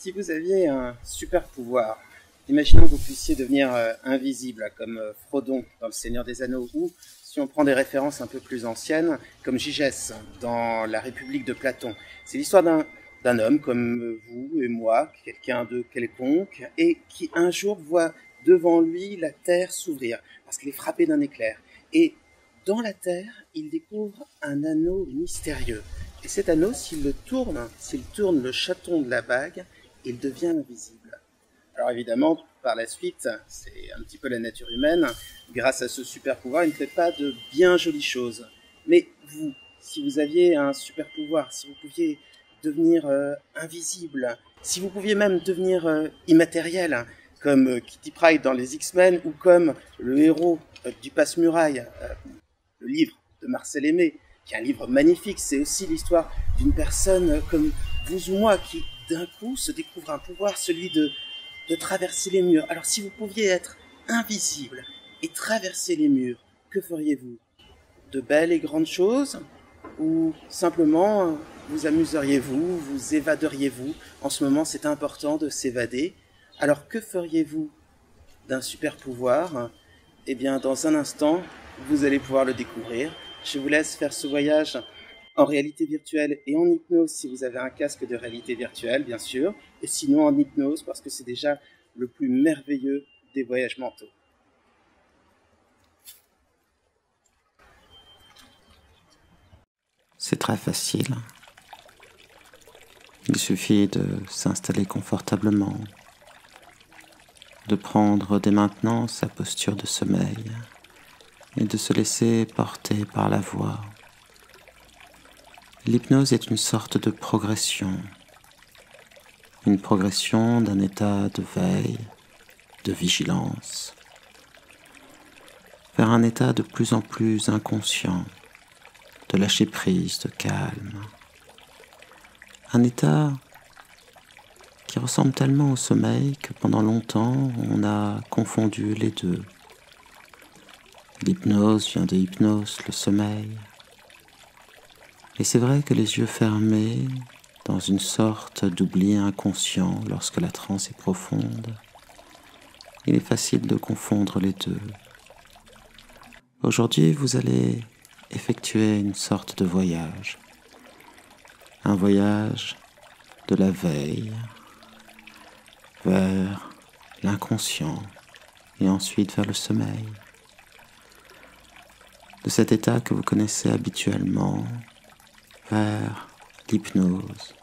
Si vous aviez un super pouvoir, imaginons que vous puissiez devenir invisible, comme Frodon dans Le Seigneur des Anneaux, ou si on prend des références un peu plus anciennes, comme Gygès dans La République de Platon. C'est l'histoire d'un homme comme vous et moi, quelqu'un de quelconque, et qui un jour voit devant lui la terre s'ouvrir, parce qu'elle est frappée d'un éclair. Et dans la terre, il découvre un anneau mystérieux. Et cet anneau, s'il tourne le chaton de la bague, il devient invisible. Alors évidemment, par la suite, c'est un petit peu la nature humaine, grâce à ce super pouvoir, il ne fait pas de bien jolies choses. Mais vous, si vous aviez un super pouvoir, si vous pouviez devenir invisible, si vous pouviez même devenir immatériel, comme Kitty Pryde dans les X-Men, ou comme le héros du Passe-Muraille, le livre de Marcel Aimé, qui est un livre magnifique, c'est aussi l'histoire d'une personne comme vous ou moi qui d'un coup se découvre un pouvoir, celui de traverser les murs. Alors si vous pouviez être invisible et traverser les murs, que feriez-vous? De belles et grandes choses? Ou simplement vous amuseriez-vous, vous évaderiez-vous? En ce moment c'est important de s'évader. Alors que feriez-vous d'un super pouvoir? Eh bien dans un instant, vous allez pouvoir le découvrir. Je vous laisse faire ce voyage en réalité virtuelle et en hypnose si vous avez un casque de réalité virtuelle, bien sûr, et sinon en hypnose parce que c'est déjà le plus merveilleux des voyages mentaux. C'est très facile. Il suffit de s'installer confortablement, de prendre dès maintenant sa posture de sommeil et de se laisser porter par la voix. L'hypnose est une sorte de progression, une progression d'un état de veille, de vigilance, vers un état de plus en plus inconscient, de lâcher prise, de calme. Un état qui ressemble tellement au sommeil que pendant longtemps on a confondu les deux. L'hypnose vient de hypnose, le sommeil. Et c'est vrai que les yeux fermés, dans une sorte d'oubli inconscient lorsque la transe est profonde, il est facile de confondre les deux. Aujourd'hui, vous allez effectuer une sorte de voyage. Un voyage de la veille vers l'inconscient et ensuite vers le sommeil. De cet état que vous connaissez habituellement vers l'hypnose,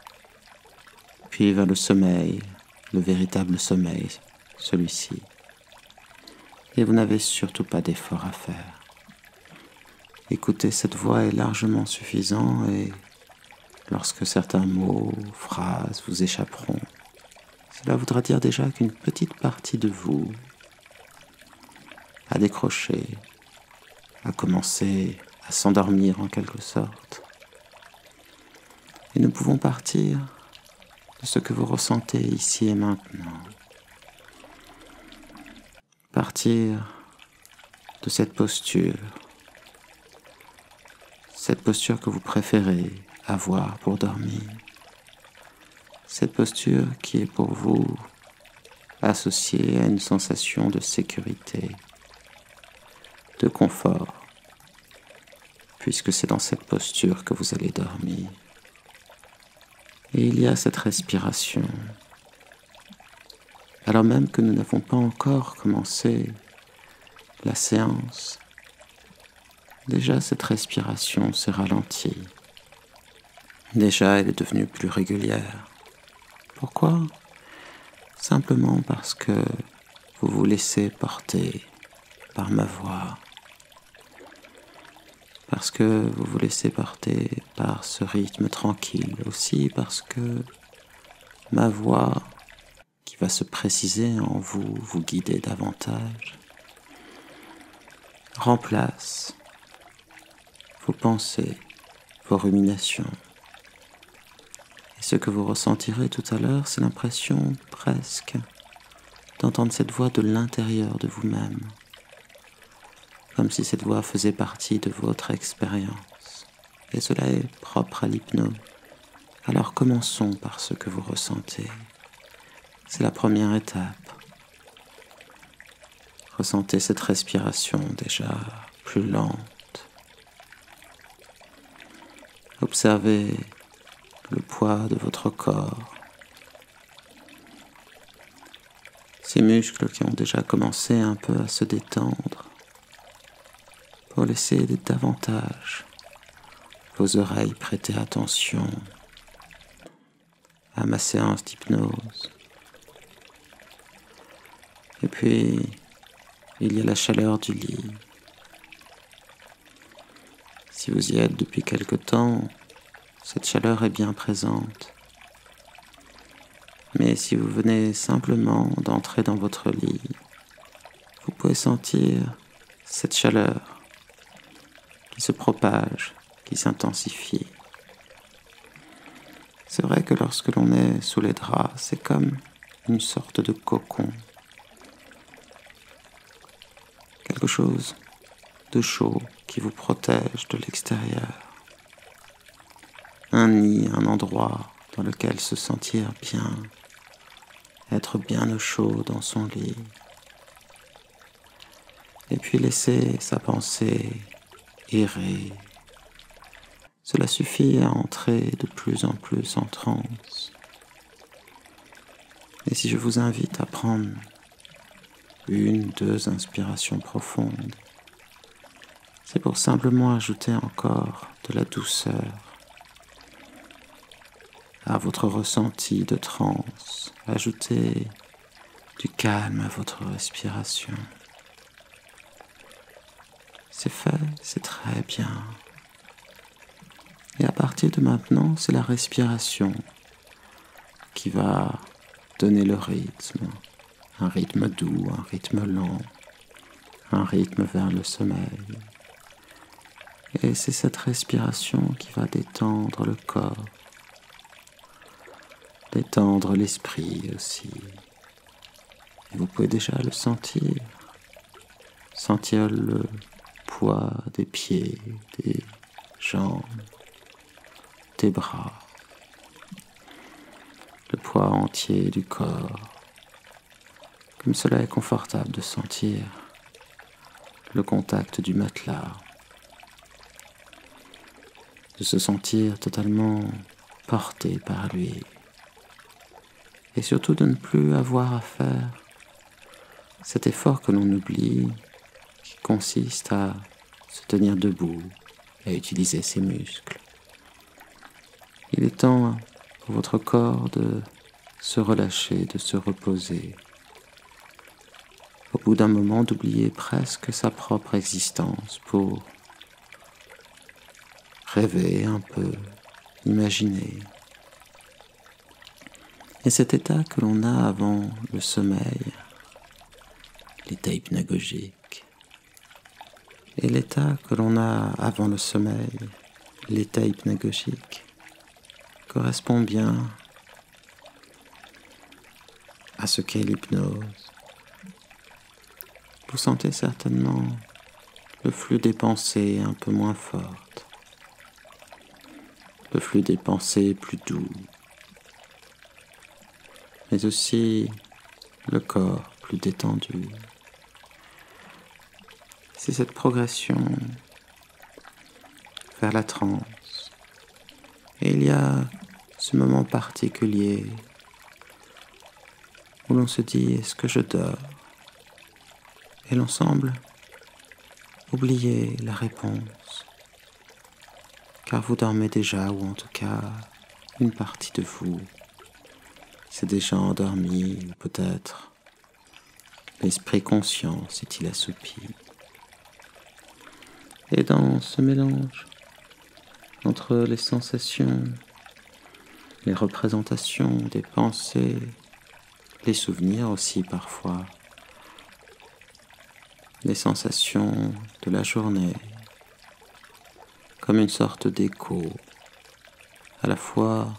puis vers le sommeil, le véritable sommeil, celui-ci. Et vous n'avez surtout pas d'effort à faire. Écouter cette voix est largement suffisant et lorsque certains mots, phrases vous échapperont, cela voudra dire déjà qu'une petite partie de vous a décroché, a commencé à s'endormir en quelque sorte. Et nous pouvons partir de ce que vous ressentez ici et maintenant. Partir de cette posture que vous préférez avoir pour dormir. Cette posture qui est pour vous associée à une sensation de sécurité, de confort, puisque c'est dans cette posture que vous allez dormir. Et il y a cette respiration. Alors même que nous n'avons pas encore commencé la séance, déjà cette respiration s'est ralentie. Déjà elle est devenue plus régulière. Pourquoi? Simplement parce que vous vous laissez porter par ma voix. Parce que vous vous laissez porter par ce rythme tranquille. Aussi parce que ma voix, qui va se préciser en vous, vous guider davantage, remplace vos pensées, vos ruminations. Et ce que vous ressentirez tout à l'heure, c'est l'impression presque d'entendre cette voix de l'intérieur de vous-même, comme si cette voix faisait partie de votre expérience. Et cela est propre à l'hypnose. Alors commençons par ce que vous ressentez. C'est la première étape. Ressentez cette respiration déjà plus lente. Observez le poids de votre corps. Ces muscles qui ont déjà commencé un peu à se détendre pour laisser davantage vos oreilles prêter attention à ma séance d'hypnose. Et puis, il y a la chaleur du lit. Si vous y êtes depuis quelque temps, cette chaleur est bien présente. Mais si vous venez simplement d'entrer dans votre lit, vous pouvez sentir cette chaleur qui se propage, qui s'intensifie. C'est vrai que lorsque l'on est sous les draps, c'est comme une sorte de cocon. Quelque chose de chaud qui vous protège de l'extérieur. Un nid, un endroit dans lequel se sentir bien, être bien au chaud dans son lit. Et puis laisser sa pensée errer. Cela suffit à entrer de plus en plus en transe. Et si je vous invite à prendre 1-2 inspirations profondes, c'est pour simplement ajouter encore de la douceur à votre ressenti de transe, ajouter du calme à votre respiration. C'est fait, c'est très bien. Et à partir de maintenant, c'est la respiration qui va donner le rythme. Un rythme doux, un rythme lent, un rythme vers le sommeil. Et c'est cette respiration qui va détendre le corps, détendre l'esprit aussi. Et vous pouvez déjà le sentir le poids des pieds, des jambes, des bras, le poids entier du corps. Comme cela est confortable de sentir le contact du matelas, de se sentir totalement porté par lui, et surtout de ne plus avoir à faire cet effort que l'on oublie, qui consiste à se tenir debout et à utiliser ses muscles. Il est temps pour votre corps de se relâcher, de se reposer. Au bout d'un moment, d'oublier presque sa propre existence pour rêver un peu, imaginer. Et cet état que l'on a avant le sommeil, l'état hypnagogique, et l'état que l'on a avant le sommeil, l'état hypnagogique, correspond bien à ce qu'est l'hypnose. Vous sentez certainement le flux des pensées un peu moins fortes, le flux des pensées plus doux, mais aussi le corps plus détendu. C'est cette progression vers la transe. Et il y a ce moment particulier où l'on se dit « est-ce que je dors ?» Et l'on semble oublier la réponse, car vous dormez déjà, ou en tout cas une partie de vous s'est déjà endormie, ou peut-être l'esprit conscient s'est-il assoupi. Et dans ce mélange entre les sensations, les représentations des pensées, les souvenirs aussi parfois, les sensations de la journée, comme une sorte d'écho, à la fois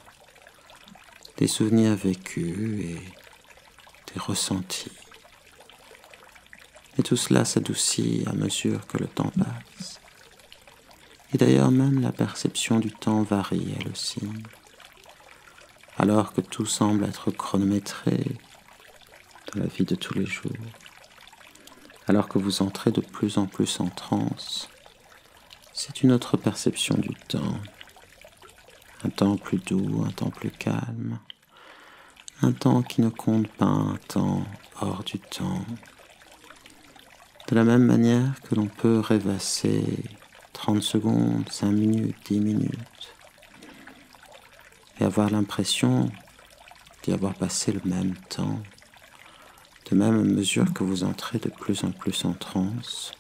des souvenirs vécus et des ressentis. Et tout cela s'adoucit à mesure que le temps passe. Et d'ailleurs même la perception du temps varie elle aussi. Alors que tout semble être chronométré, dans la vie de tous les jours, alors que vous entrez de plus en plus en transe, c'est une autre perception du temps. Un temps plus doux, un temps plus calme, un temps qui ne compte pas, un temps hors du temps. De la même manière que l'on peut rêvasser 30 secondes, 5 minutes, 10 minutes, et avoir l'impression d'y avoir passé le même temps. De même, à mesure que vous entrez de plus en plus en transe,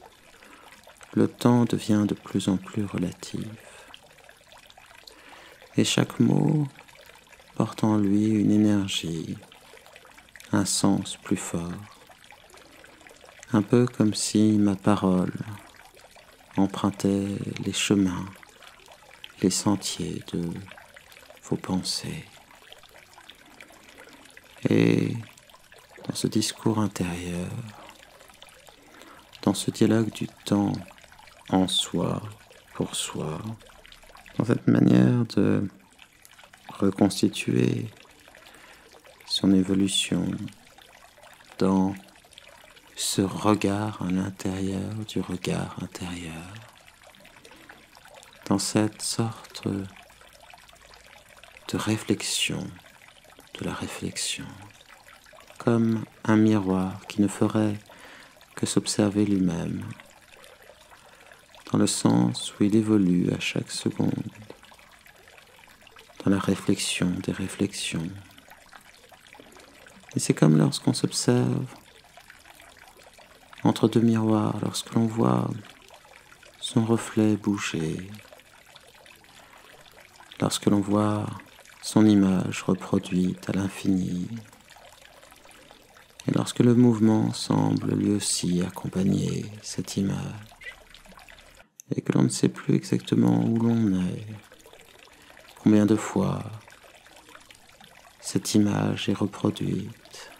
le temps devient de plus en plus relatif. Et chaque mot porte en lui une énergie, un sens plus fort. Un peu comme si ma parole empruntait les chemins, les sentiers de vos pensées. Et dans ce discours intérieur, dans ce dialogue du temps en soi, pour soi, dans cette manière de reconstituer son évolution dans ce regard à l'intérieur du regard intérieur, dans cette sorte de réflexion, de la réflexion, comme un miroir qui ne ferait que s'observer lui-même, dans le sens où il évolue à chaque seconde, dans la réflexion des réflexions. Et c'est comme lorsqu'on s'observe entre deux miroirs, lorsque l'on voit son reflet bouger, lorsque l'on voit son image reproduite à l'infini, et lorsque le mouvement semble lui aussi accompagner cette image, et que l'on ne sait plus exactement où l'on est, combien de fois cette image est reproduite,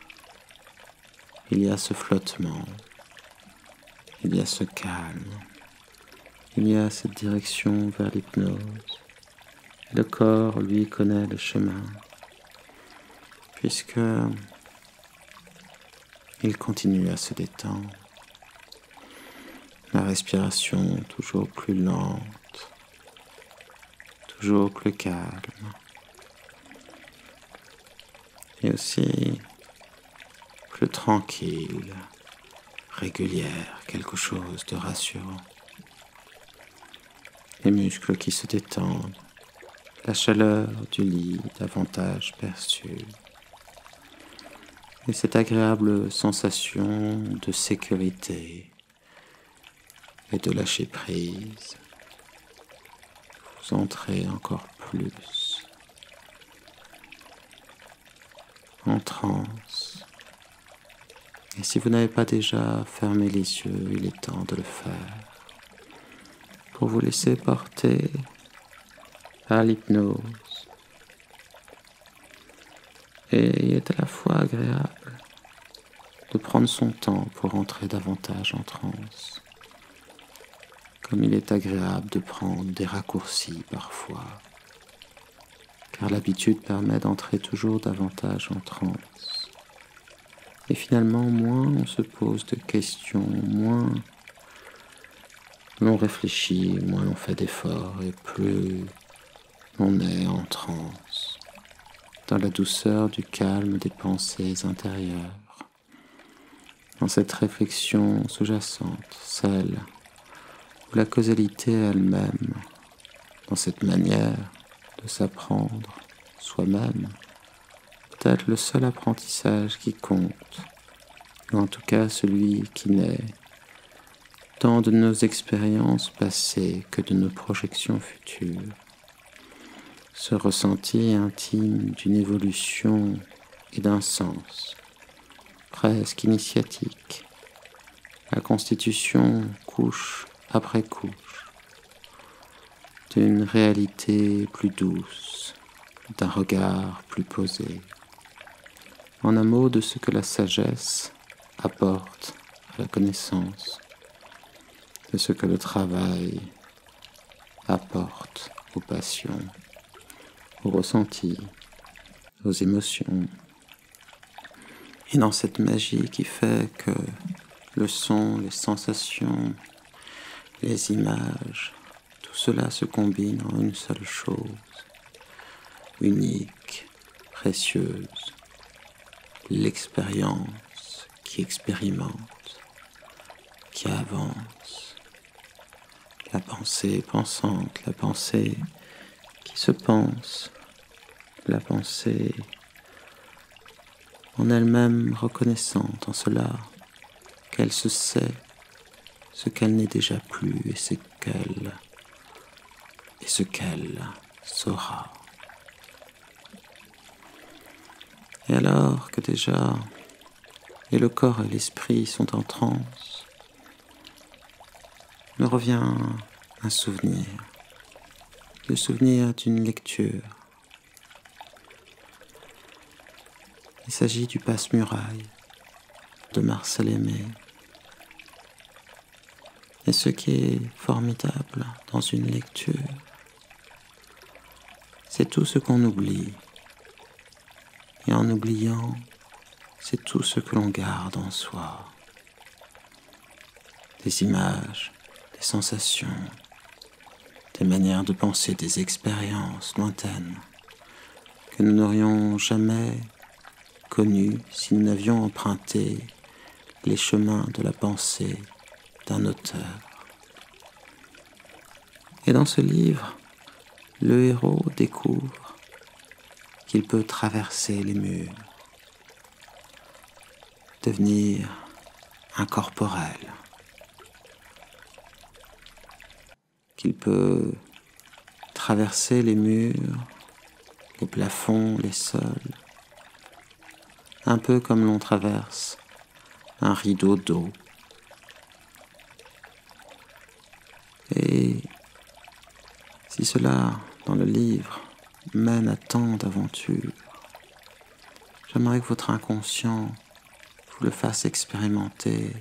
il y a ce flottement, il y a ce calme, il y a cette direction vers l'hypnose. Le corps, lui, connaît le chemin, puisque il continue à se détendre. La respiration toujours plus lente, toujours plus calme, et aussi plus tranquille, régulière, quelque chose de rassurant. Les muscles qui se détendent, la chaleur du lit davantage perçue, et cette agréable sensation de sécurité et de lâcher prise. Vous entrez encore plus en transe. Et si vous n'avez pas déjà fermé les yeux, il est temps de le faire pour vous laisser porter par l'hypnose. Et il est à la fois agréable de prendre son temps pour entrer davantage en transe, comme il est agréable de prendre des raccourcis parfois, car l'habitude permet d'entrer toujours davantage en transe. Et finalement, moins on se pose de questions, moins l'on réfléchit, moins l'on fait d'efforts, et plus on est en transe, dans la douceur du calme des pensées intérieures, dans cette réflexion sous-jacente, celle où la causalité elle-même, dans cette manière de s'apprendre soi-même, peut-être le seul apprentissage qui compte, ou en tout cas celui qui naît tant de nos expériences passées que de nos projections futures. Ce ressenti intime d'une évolution et d'un sens, presque initiatique, la constitution couche après couche, d'une réalité plus douce, d'un regard plus posé, en un mot de ce que la sagesse apporte à la connaissance, de ce que le travail apporte aux passions, aux ressentis, aux émotions. Et dans cette magie qui fait que le son, les sensations, les images, tout cela se combine en une seule chose, unique, précieuse, l'expérience qui expérimente, qui avance, la pensée pensante, la pensée qui se pense, la pensée en elle-même reconnaissante en cela qu'elle se sait ce qu'elle n'est déjà plus et ce qu'elle saura. Et alors que déjà et le corps et l'esprit sont en transe, me revient un souvenir, le souvenir d'une lecture. Il s'agit du Passe-Muraille de Marcel Aimé. Et ce qui est formidable dans une lecture, c'est tout ce qu'on oublie. Et en oubliant, c'est tout ce que l'on garde en soi. Des images, des sensations, des manières de penser, des expériences lointaines que nous n'aurions jamais connues si nous n'avions emprunté les chemins de la pensée d'un auteur. Et dans ce livre, le héros découvre qu'il peut traverser les murs, devenir incorporel, qu'il peut traverser les murs, les plafonds, les sols, un peu comme l'on traverse un rideau d'eau. Et si cela, dans le livre, mène à tant d'aventures, j'aimerais que votre inconscient vous le fasse expérimenter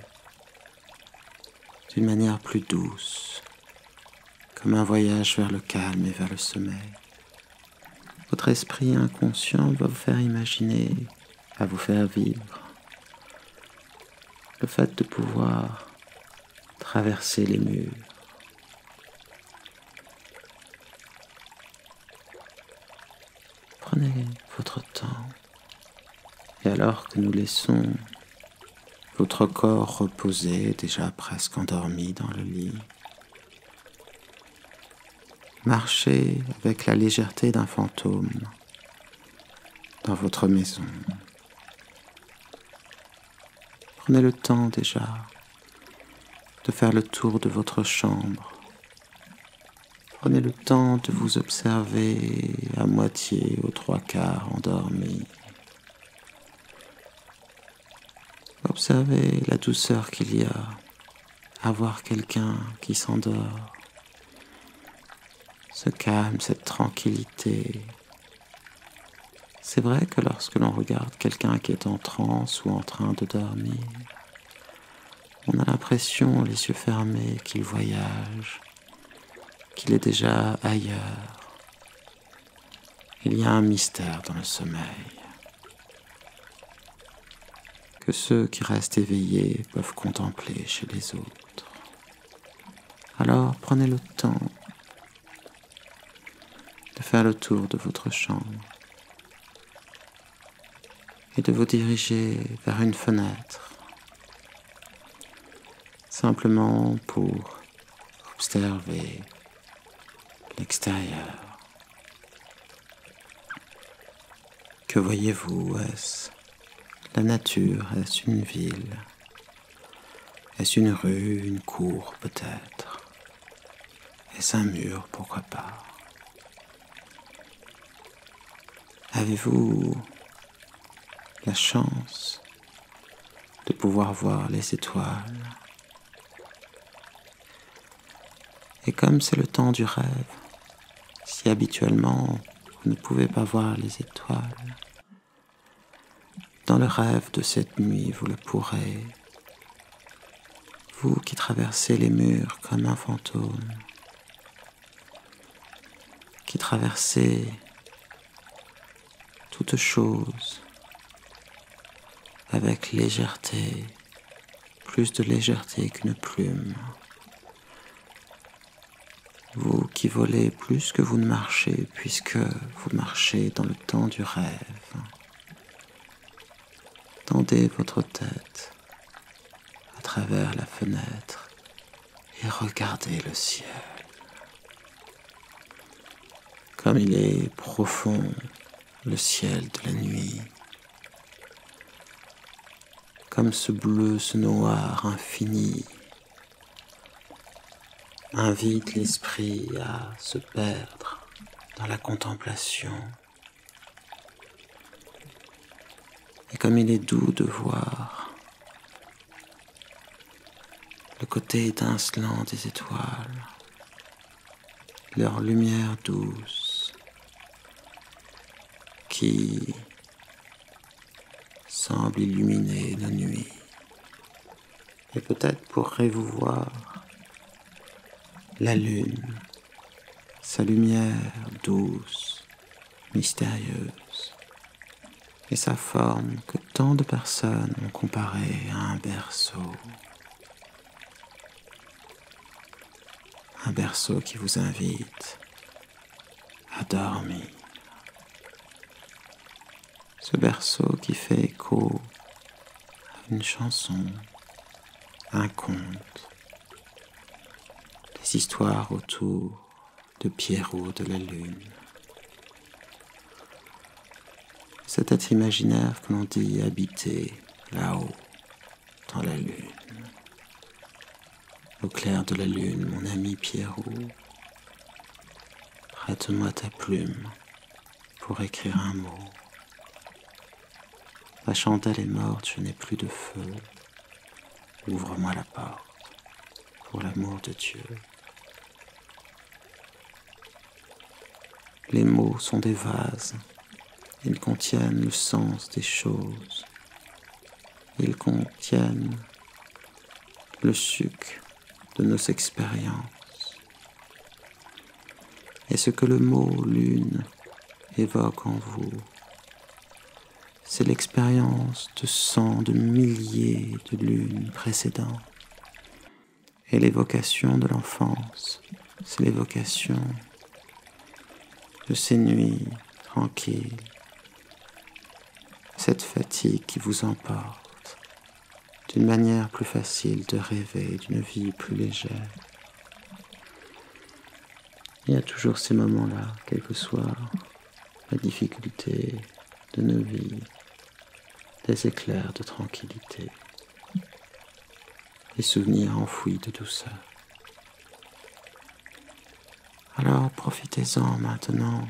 d'une manière plus douce, comme un voyage vers le calme et vers le sommeil. Votre esprit inconscient va vous faire imaginer, va vous faire vivre le fait de pouvoir traverser les murs. Prenez votre temps, et alors que nous laissons votre corps reposer, déjà presque endormi dans le lit, marchez avec la légèreté d'un fantôme dans votre maison. Prenez le temps déjà de faire le tour de votre chambre. Prenez le temps de vous observer à moitié, aux trois quarts endormi. Observez la douceur qu'il y a à voir quelqu'un qui s'endort. Ce calme, cette tranquillité. C'est vrai que lorsque l'on regarde quelqu'un qui est en transe ou en train de dormir, on a l'impression, les yeux fermés, qu'il voyage, qu'il est déjà ailleurs. Il y a un mystère dans le sommeil que ceux qui restent éveillés peuvent contempler chez les autres. Alors prenez le temps de faire le tour de votre chambre et de vous diriger vers une fenêtre, simplement pour observer l'extérieur. Que voyez-vous? Est-ce la nature? Est-ce une ville? Est-ce une rue, une cour peut-être? Est-ce un mur, pourquoi pas? Avez-vous la chance de pouvoir voir les étoiles? Et comme c'est le temps du rêve, si habituellement vous ne pouvez pas voir les étoiles, dans le rêve de cette nuit, vous le pourrez. Vous qui traversez les murs comme un fantôme, qui traversez toute chose avec légèreté, plus de légèreté qu'une plume. Vous qui volez plus que vous ne marchez, puisque vous marchez dans le temps du rêve. Tendez votre tête à travers la fenêtre et regardez le ciel. Comme il est profond, le ciel de la nuit. Comme ce bleu, ce noir infini invite l'esprit à se perdre dans la contemplation. Et comme il est doux de voir le côté étincelant des étoiles, leur lumière douce qui semble illuminer la nuit. Et peut-être pourrez-vous voir la lune, sa lumière douce, mystérieuse, et sa forme que tant de personnes ont comparée à un berceau. Un berceau qui vous invite à dormir. Ce berceau qui fait écho à une chanson, un conte, des histoires autour de Pierrot de la Lune. Cet être imaginaire que l'on dit habiter là-haut, dans la Lune. Au clair de la Lune, mon ami Pierrot, prête-moi ta plume pour écrire un mot. La chandelle est morte, je n'ai plus de feu. Ouvre-moi la porte, pour l'amour de Dieu. Les mots sont des vases, ils contiennent le sens des choses. Ils contiennent le suc de nos expériences. Et ce que le mot lune évoque en vous, c'est l'expérience de cent de milliers de lunes précédentes. Et l'évocation de l'enfance, c'est l'évocation de ces nuits tranquilles, cette fatigue qui vous emporte, d'une manière plus facile de rêver d'une vie plus légère. Il y a toujours ces moments-là, quelle que soit la difficulté de nos vies, des éclairs de tranquillité, des souvenirs enfouis de douceur. Alors profitez-en maintenant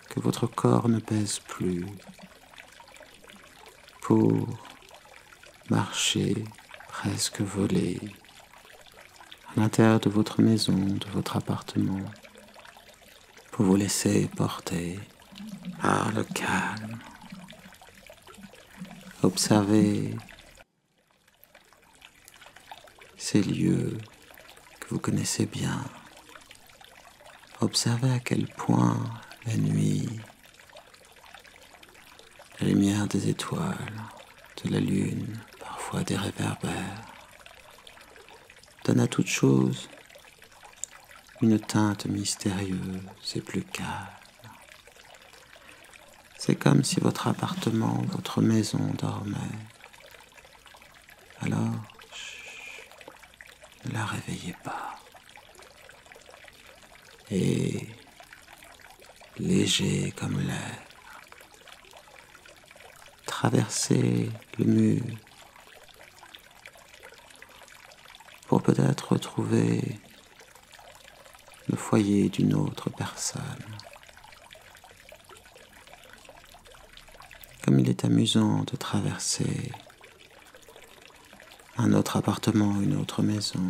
que votre corps ne pèse plus pour marcher, presque voler, à l'intérieur de votre maison, de votre appartement, pour vous laisser porter par le calme. Observez ces lieux que vous connaissez bien. Observez à quel point la nuit, la lumière des étoiles, de la lune, parfois des réverbères, donne à toute chose une teinte mystérieuse et plus calme. C'est comme si votre appartement, votre maison dormait. Alors, ne la réveillez pas. Et léger comme l'air, traversez le mur pour peut-être retrouver le foyer d'une autre personne. Comme il est amusant de traverser un autre appartement, une autre maison,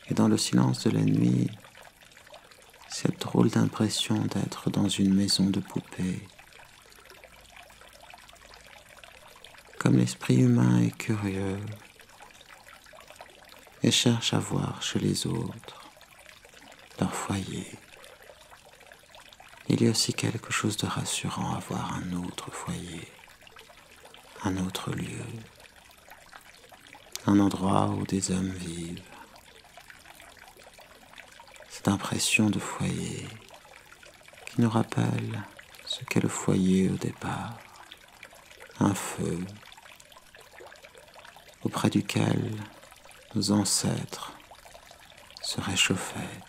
et dans le silence de la nuit, cette drôle d'impression d'être dans une maison de poupée. Comme l'esprit humain est curieux et cherche à voir chez les autres leur foyer, il y a aussi quelque chose de rassurant à voir un autre foyer, un autre lieu, un endroit où des hommes vivent. Cette impression de foyer qui nous rappelle ce qu'est le foyer au départ, un feu auprès duquel nos ancêtres se réchauffaient,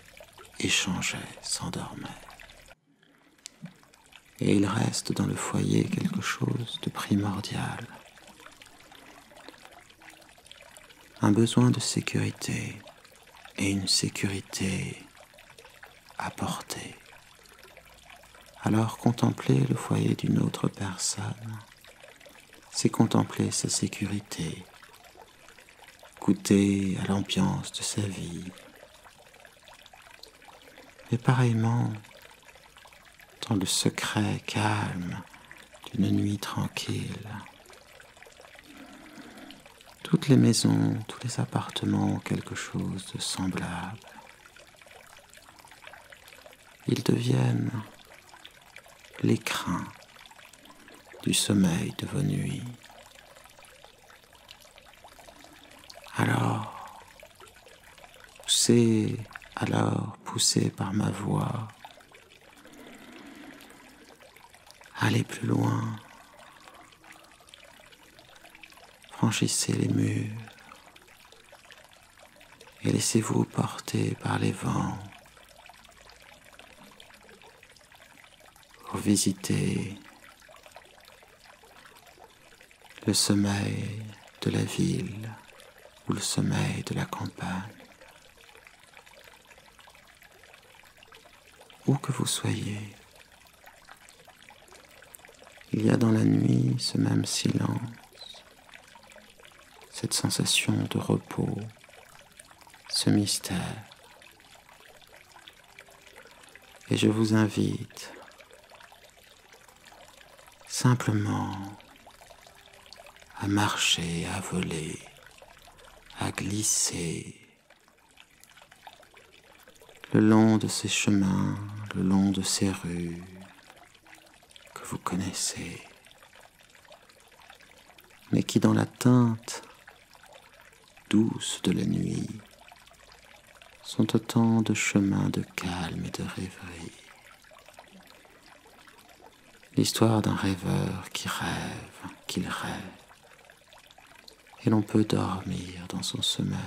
échangeaient, s'endormaient. Et il reste dans le foyer quelque chose de primordial, un besoin de sécurité et une sécurité apportée. Alors contempler le foyer d'une autre personne, c'est contempler sa sécurité, goûter à l'ambiance de sa vie. Et pareillement, dans le secret calme d'une nuit tranquille, toutes les maisons, tous les appartements ont quelque chose de semblable. Ils deviennent l'écrin du sommeil de vos nuits. Alors, poussé par ma voix, allez plus loin, franchissez les murs et laissez-vous porter par les vents pour visiter le sommeil de la ville ou le sommeil de la campagne. Où que vous soyez, il y a dans la nuit ce même silence, cette sensation de repos, ce mystère. Et je vous invite simplement à marcher, à voler, à glisser le long de ces chemins, le long de ces rues que vous connaissez, mais qui dans la teinte douce de la nuit sont autant de chemins de calme et de rêverie. L'histoire d'un rêveur qui rêve, qu'il rêve, et l'on peut dormir dans son sommeil.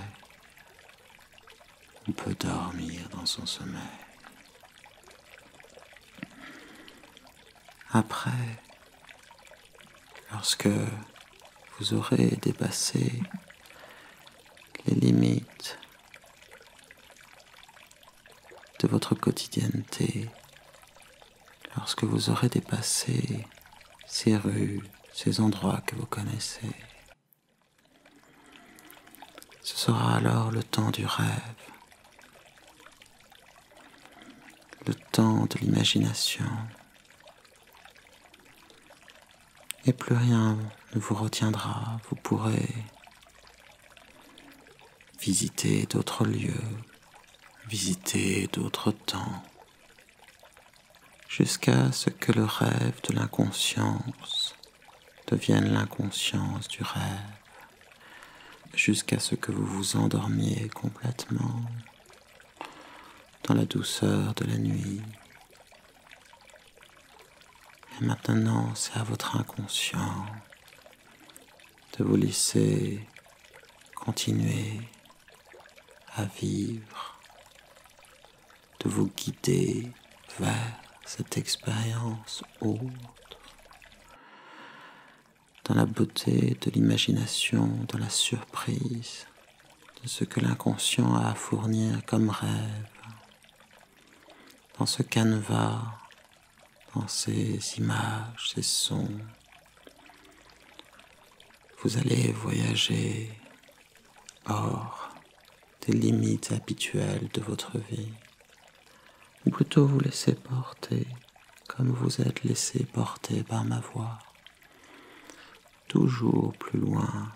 On peut dormir dans son sommeil. Après, lorsque vous aurez dépassé les limites de votre quotidienneté, lorsque vous aurez dépassé ces rues, ces endroits que vous connaissez, ce sera alors le temps du rêve, le temps de l'imagination, et plus rien ne vous retiendra. Vous pourrez visiter d'autres lieux, visiter d'autres temps, jusqu'à ce que le rêve de l'inconscience devienne l'inconscience du rêve, jusqu'à ce que vous vous endormiez complètement dans la douceur de la nuit. Et maintenant, c'est à votre inconscient de vous laisser continuer à vivre, de vous guider vers cette expérience autre, dans la beauté de l'imagination, dans la surprise de ce que l'inconscient a à fournir comme rêve, dans ce canevas, dans ces images, ces sons. Vous allez voyager hors des limites habituelles de votre vie, ou plutôt vous laisser porter comme vous êtes laissé porter par ma voix, toujours plus loin,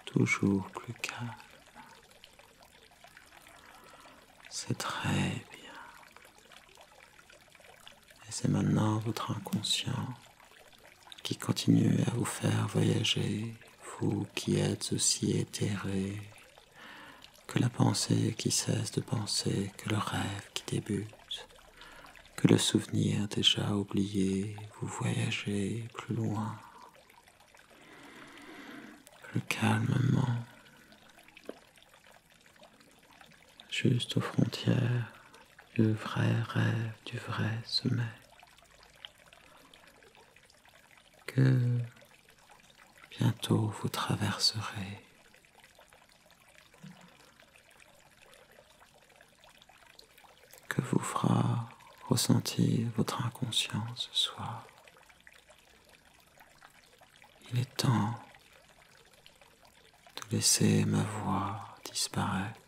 toujours plus calme. C'est très bien. Et c'est maintenant votre inconscient qui continue à vous faire voyager, vous qui êtes aussi éthéré, que la pensée qui cesse de penser, que le rêve qui débute, que le souvenir déjà oublié, vous voyagez plus loin, plus calmement, juste aux frontières du vrai rêve, du vrai sommeil, que bientôt vous traverserez. Que vous fera ressentir votre inconscient ce soir. Il est temps de laisser ma voix disparaître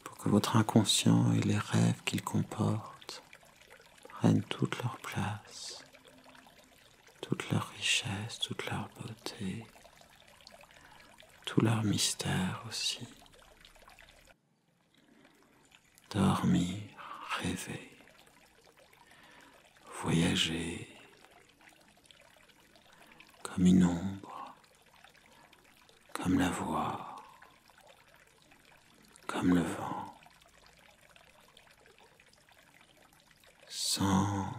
pour que votre inconscient et les rêves qu'il comporte prennent toute leur place, toute leur richesse, toute leur beauté, tout leur mystère aussi. Dormir, rêver, voyager comme une ombre, comme la voix, comme le vent, sans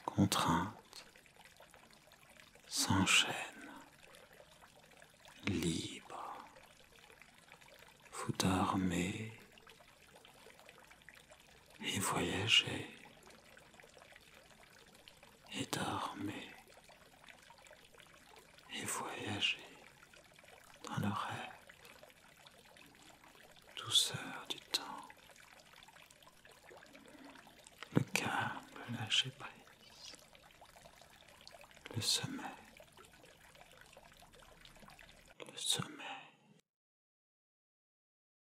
contrainte, sans chaîne, libre. Vous dormez et voyagez, et dormez, et voyagez dans le rêve, douceur du temps, le calme, le lâcher prise, le sommeil.